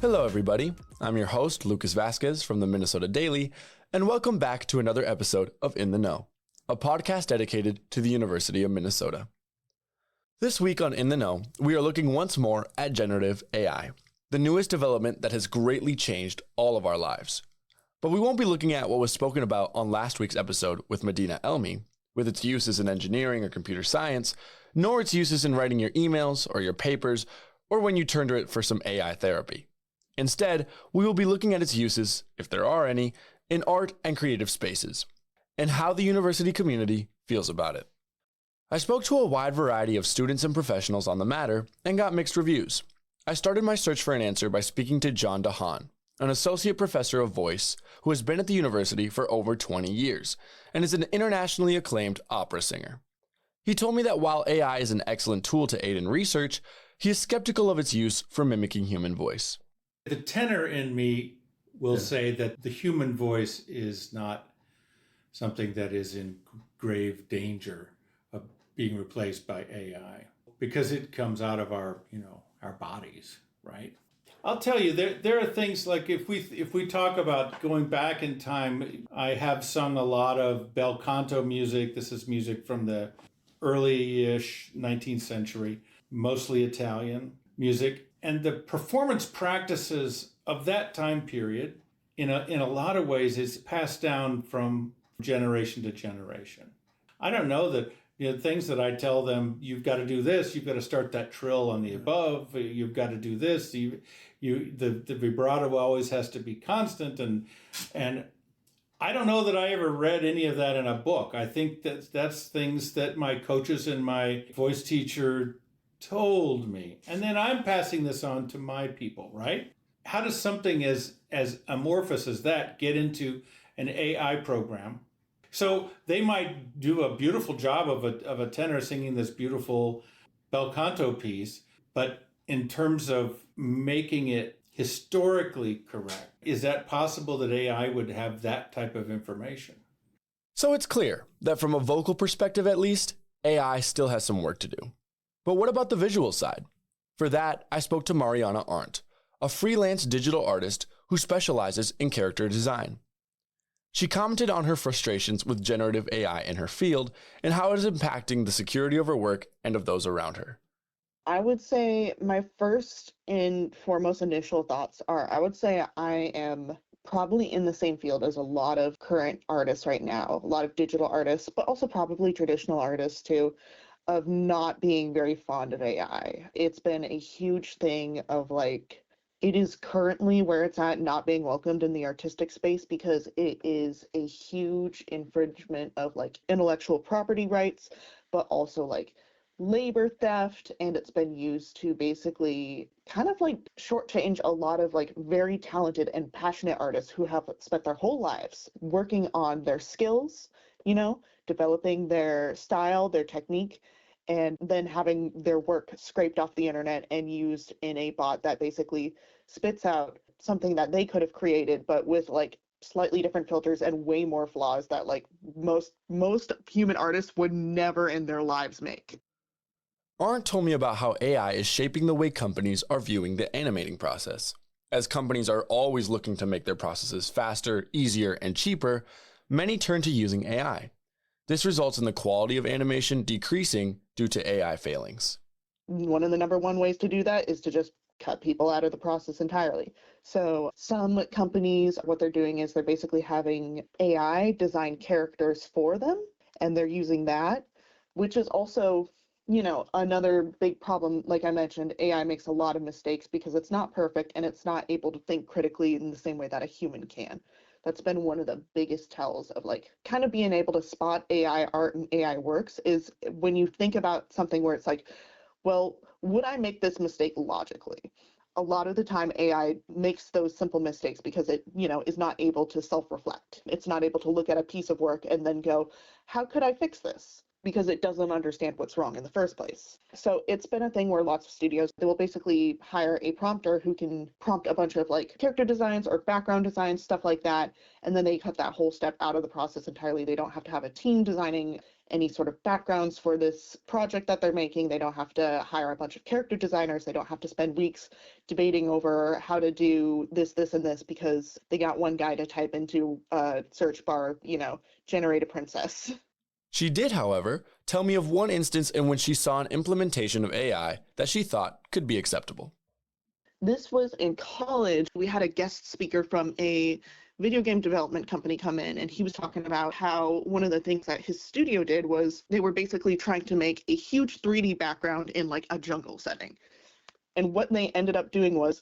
Hello, everybody. I'm your host, Lucas Vasquez from the Minnesota Daily, and welcome back to another episode of In the Know, a podcast dedicated to the University of Minnesota. This week on In the Know, we are looking once more at generative AI, the newest development that has greatly changed all of our lives. But we won't be looking at what was spoken about on last week's episode with Medina Elmi, with its uses in engineering or computer science, nor its uses in writing your emails or your papers, or when you turn to it for some AI therapy. Instead, we will be looking at its uses, if there are any, in art and creative spaces, and how the university community feels about it. I spoke to a wide variety of students and professionals on the matter and got mixed reviews. I started my search for an answer by speaking to John DeHaan, an associate professor of voice who has been at the university for over 20 years and is an internationally acclaimed opera singer. He told me that while AI is an excellent tool to aid in research, he is skeptical of its use for mimicking human voice. The tenor in me will say that the human voice is not something that is in grave danger of being replaced by AI because it comes out of our bodies, right? I'll tell you, there are things like if we talk about going back in time, I have sung a lot of bel canto music. This is music from the early-ish 19th century, mostly Italian music. And the performance practices of that time period, in a lot of ways, is passed down from generation to generation. I don't know that things that I tell them, you've got to do this, you've got to start that trill on the above, you've got to do this, the vibrato always has to be constant, and I don't know that I ever read any of that in a book. I think that's things that my coaches and my voice teacher told me. And then I'm passing this on to my people, right? How does something as amorphous as that get into an AI program? So they might do a beautiful job of a tenor singing this beautiful bel canto piece, but in terms of making it historically correct, is that possible that AI would have that type of information? So it's clear that from a vocal perspective at least, AI still has some work to do. But what about the visual side? For that, I spoke to Mariana Arndt, a freelance digital artist who specializes in character design. She commented on her frustrations with generative AI in her field and how it is impacting the security of her work and of those around her. I would say my first and foremost initial thoughts are, I would say I am probably in the same field as a lot of current artists right now, a lot of digital artists, but also probably traditional artists too, of not being very fond of AI. It's been a huge thing of it is currently where it's at not being welcomed in the artistic space because it is a huge infringement of intellectual property rights, but also labor theft, and it's been used to basically kind of shortchange a lot of very talented and passionate artists who have spent their whole lives working on their skills, developing their style, their technique, and then having their work scraped off the internet and used in a bot that basically spits out something that they could have created, but with slightly different filters and way more flaws that most human artists would never in their lives make. Arndt told me about how AI is shaping the way companies are viewing the animating process. As companies are always looking to make their processes faster, easier, and cheaper, many turn to using AI. This results in the quality of animation decreasing due to AI failings. One of the number one ways to do that is to just cut people out of the process entirely. So some companies, what they're doing is they're basically having AI design characters for them, and they're using that, which is also, another big problem. Like I mentioned, AI makes a lot of mistakes because it's not perfect and it's not able to think critically in the same way that a human can. That's been one of the biggest tells of kind of being able to spot AI art and AI works is when you think about something where it's well, would I make this mistake logically? A lot of the time AI makes those simple mistakes because it, is not able to self-reflect. It's not able to look at a piece of work and then go, how could I fix this? Because it doesn't understand what's wrong in the first place. So it's been a thing where lots of studios, they will basically hire a prompter who can prompt a bunch of character designs or background designs, stuff like that. And then they cut that whole step out of the process entirely. They don't have to have a team designing any sort of backgrounds for this project that they're making. They don't have to hire a bunch of character designers. They don't have to spend weeks debating over how to do this, this, and this because they got one guy to type into a search bar, generate a princess. She did, however, tell me of one instance in which she saw an implementation of AI that she thought could be acceptable. This was in college. We had a guest speaker from a video game development company come in, and he was talking about how one of the things that his studio did was they were basically trying to make a huge 3D background in like a jungle setting. And what they ended up doing was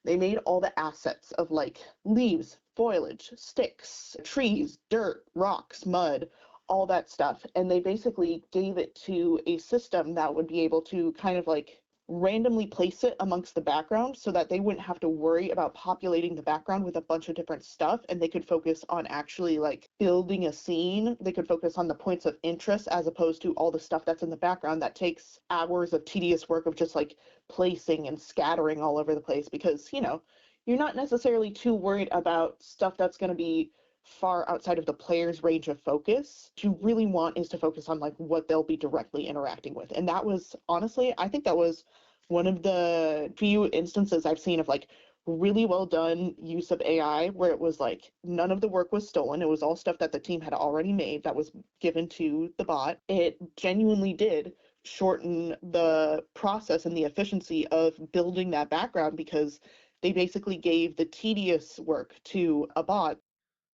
they made all the assets of like leaves, foliage, sticks, trees, dirt, rocks, mud, all that stuff. And they basically gave it to a system that would be able to kind of like randomly place it amongst the background so that they wouldn't have to worry about populating the background with a bunch of different stuff, and they could focus on actually like building a scene. They could focus on the points of interest as opposed to all the stuff that's in the background that takes hours of tedious work of just like placing and scattering all over the place, because you're not necessarily too worried about stuff that's going to be far outside of the player's range of focus. What you really want is to focus on like what they'll be directly interacting with. And that was honestly, I think that was one of the few instances I've seen of like really well done use of AI where it was like none of the work was stolen. It was all stuff that the team had already made that was given to the bot. It genuinely did shorten the process and the efficiency of building that background because they basically gave the tedious work to a bot.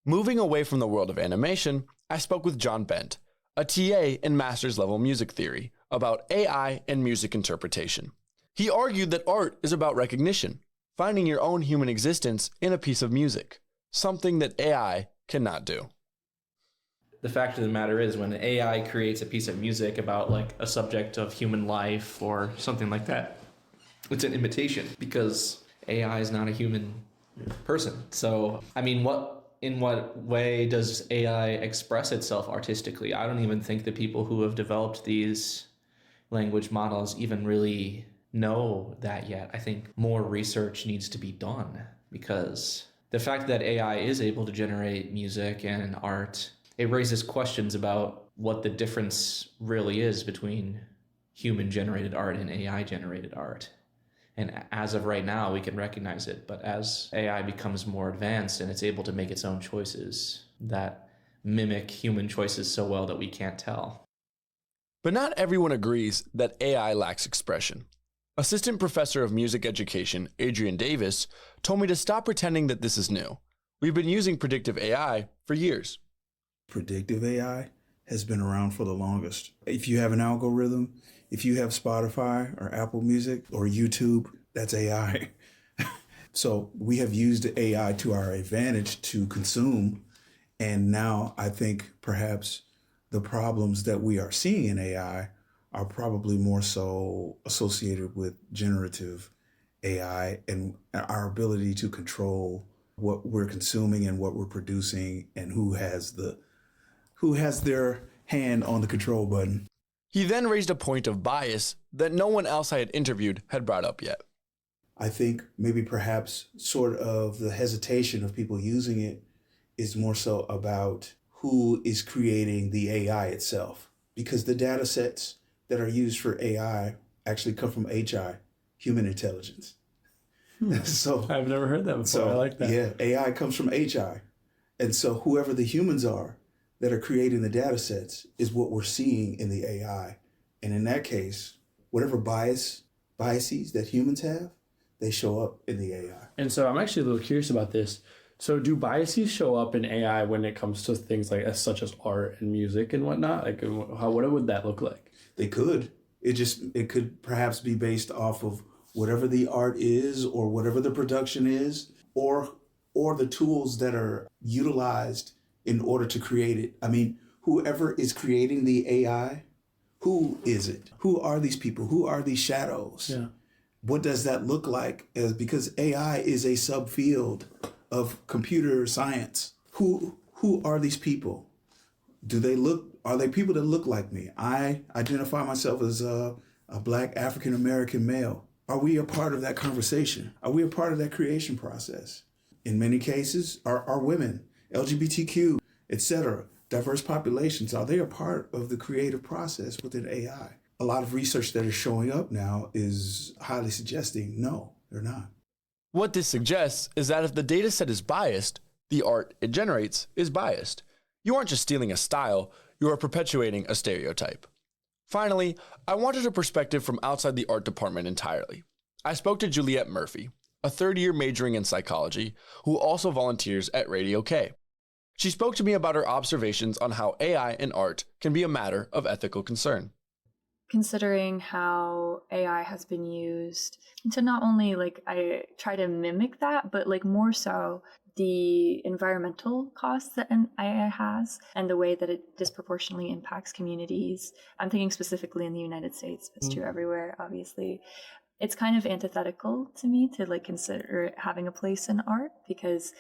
Moving away from the world of animation, I spoke with John Bent, a TA in master's level music theory, about AI and music interpretation. He argued that art is about recognition, finding your own human existence in a piece of music, something that AI cannot do. The fact of the matter is, when AI creates a piece of music about like a subject of human life or something like that, it's an imitation because AI is not a human person. So, I mean, in what way does AI express itself artistically? I don't even think the people who have developed these language models even really know that yet. I think more research needs to be done because the fact that AI is able to generate music and art, it raises questions about what the difference really is between human-generated art and AI-generated art. And as of right now, we can recognize it. But as AI becomes more advanced and it's able to make its own choices that mimic human choices so well that we can't tell. But not everyone agrees that AI lacks expression. Assistant Professor of Music Education, Adrian Davis, told me to stop pretending that this is new. We've been using predictive AI for years. Predictive AI has been around for the longest. If you have an algorithm, if you have Spotify or Apple Music or YouTube, that's AI. So we have used AI to our advantage to consume. And now I think perhaps the problems that we are seeing in AI are probably more so associated with generative AI and our ability to control what we're consuming and what we're producing and who has their hand on the control button. He then raised a point of bias that no one else I had interviewed had brought up yet. I think maybe perhaps sort of the hesitation of people using it is more so about who is creating the AI itself, because the data sets that are used for AI actually come from HI, human intelligence. So I've never heard that before. I like that. Yeah, AI comes from HI. And so whoever the humans are that are creating the data sets is what we're seeing in the AI. And in that case, whatever biases that humans have, they show up in the AI. And so I'm actually a little curious about this. So do biases show up in AI when it comes to things like such as art and music and whatnot? Like what would that look like? They could. It could perhaps be based off of whatever the art is or whatever the production is or the tools that are utilized in order to create it. I mean, whoever is creating the AI, who is it? Who are these people? Who are these shadows? Yeah. What does that look like? Because AI is a subfield of computer science. Who are these people? Are they people that look like me? I identify myself as a Black African-American male. Are we a part of that conversation? Are we a part of that creation process? In many cases, are women, LGBTQ, etc. diverse populations, are they a part of the creative process within AI? A lot of research that is showing up now is highly suggesting no, they're not. What this suggests is that if the data set is biased, the art it generates is biased. You aren't just stealing a style, you are perpetuating a stereotype. Finally, I wanted a perspective from outside the art department entirely. I spoke to Juliette Murphy, a third-year majoring in psychology, who also volunteers at Radio K. She spoke to me about her observations on how AI and art can be a matter of ethical concern. Considering how AI has been used to not only I try to mimic that, but more so the environmental costs that an AI has and the way that it disproportionately impacts communities. I'm thinking specifically in the United States, but it's true everywhere, obviously. It's kind of antithetical to me to consider having a place in art, because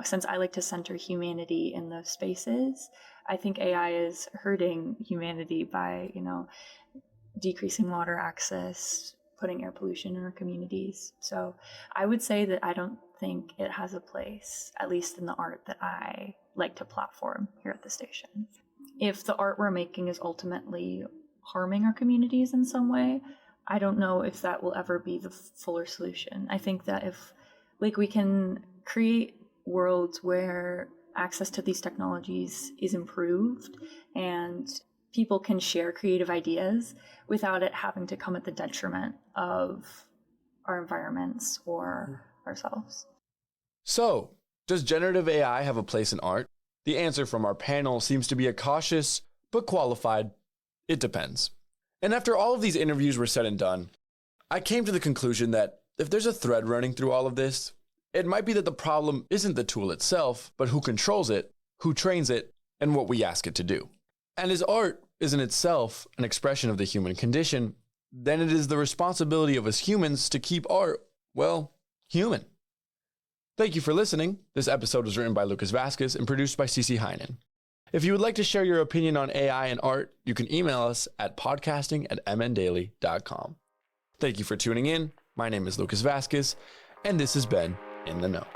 since I like to center humanity in those spaces, I think AI is hurting humanity by, decreasing water access, putting air pollution in our communities. So I would say that I don't think it has a place, at least in the art that I like to platform here at the station. If the art we're making is ultimately harming our communities in some way, I don't know if that will ever be the fuller solution. I think that if we can create worlds where access to these technologies is improved and people can share creative ideas without it having to come at the detriment of our environments or ourselves. So, does generative AI have a place in art? The answer from our panel seems to be a cautious but qualified, it depends. And after all of these interviews were said and done, I came to the conclusion that if there's a thread running through all of this, it might be that the problem isn't the tool itself, but who controls it, who trains it, and what we ask it to do. And as art is in itself an expression of the human condition, then it is the responsibility of us humans to keep art, well, human. Thank you for listening. This episode was written by Lucas Vasquez and produced by Cece Heinen. If you would like to share your opinion on AI and art, you can email us at podcasting@mndaily.com. Thank you for tuning in. My name is Lucas Vasquez, and this has been In the Know.